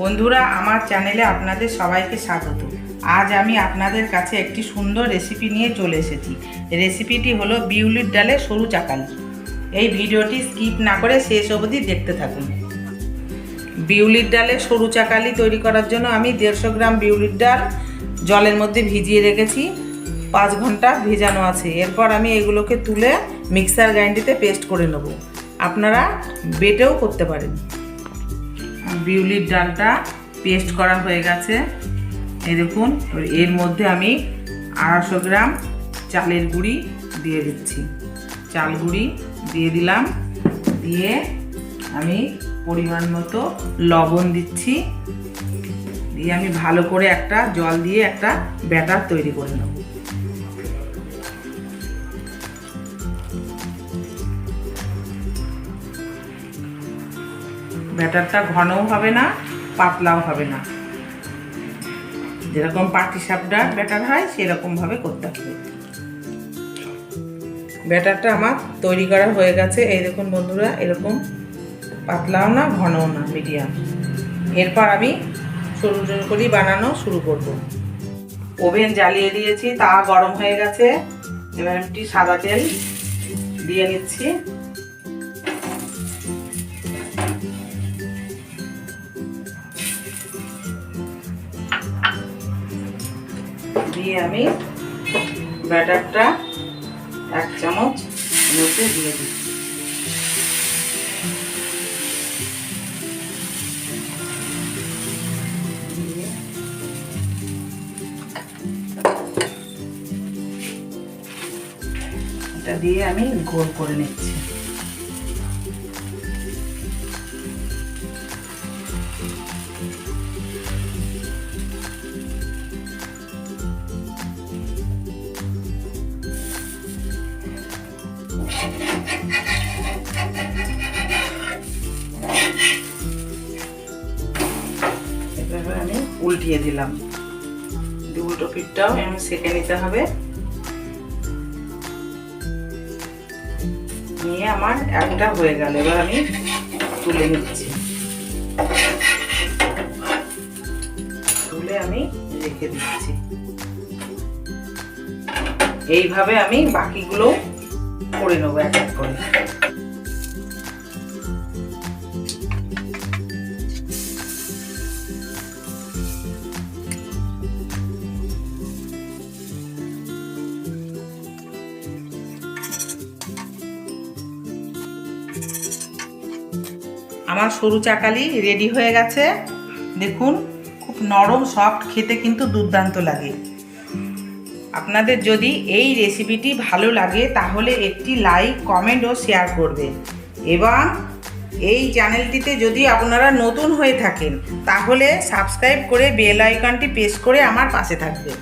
বন্ধুরা, আমার চ্যানেলে আপনাদের সবাইকে স্বাগত। আজ আমি আপনাদের কাছে একটি সুন্দর রেসিপি নিয়ে চলে এসেছি। রেসিপিটি হলো বিউলির ডালের সরু চাকালি। এই ভিডিওটি স্কিপ না করে শেষ অবধি দেখতে থাকুন। বিউলির ডালের সরু চাকালি তৈরি করার জন্য আমি 150 গ্রাম বিউলির ডাল জলের মধ্যে ভিজিয়ে রেখেছি। 5 ঘন্টা ভেজানো আছে। এরপর আমি এগুলোকে তুলে মিক্সার গ্রাইন্ডারে পেস্ট করে নেব। আপনারা বেটেও করতে পারেন। বিউলির ডালটা পেস্ট করা হয়ে গেছে। এই দেখুন, এর মধ্যে আমি 250 গ্রাম চালের গুঁড়ি দিয়ে দিচ্ছি। চাল গুঁড়ি দিয়ে দিলাম। দিয়ে আমি পরিমাণ মতো লবণ দিচ্ছি। দিয়ে আমি ভালো করে একটা জল দিয়ে একটা ব্যাটার তৈরি করে নেব। ব্যাটারটা ঘনও হবে না, পাতলাও হবে না। যেরকম পাটিসাপটার ব্যাটার হয় সেরকমভাবে করতে হবে। ব্যাটারটা আমার তৈরি করা হয়ে গেছে। এই দেখুন বন্ধুরা, এরকম পাতলাও না, ঘনও না, মিডিয়াম। এরপর আমি সরু সরু করে বানানো শুরু করব। ওভেন জ্বালিয়ে দিয়েছি, তাওয়া গরম হয়ে গেছে। এবার একটি সাদা তেল দিয়ে নিচ্ছি। দিয়ে আমি ব্যাটারটা 1 চামচ মধ্যে দিয়ে দিচ্ছি। এটা দিয়ে আমি গোল করে নিচ্ছি। এবার আমি উল্টিয়ে দিলাম। উল্টো পিঠটাও আমি সেঁকে নিতে হবে। নিয়ে আমার একটা হয়ে গেল। এবার আমি তুলে নিচ্ছি। তুলে আমি রেখে দিচ্ছি। এইভাবে আমি বাকিগুলো করে নেবো এক এক করে। আমার সরু চাকালি রেডি হয়ে গেছে। দেখুন, খুব নরম সফট, খেতে কিন্তু দুর্দান্ত লাগে। আপনাদের যদি এই রেসিপিটি ভালো লাগে তাহলে একটি লাইক, কমেন্ট ও শেয়ার করবেন। এবং এই চ্যানেলটিতে যদি আপনারা নতুন হয়ে থাকেন তাহলে সাবস্ক্রাইব করে বেল আইকনটি প্রেস করে আমার পাশে থাকবেন।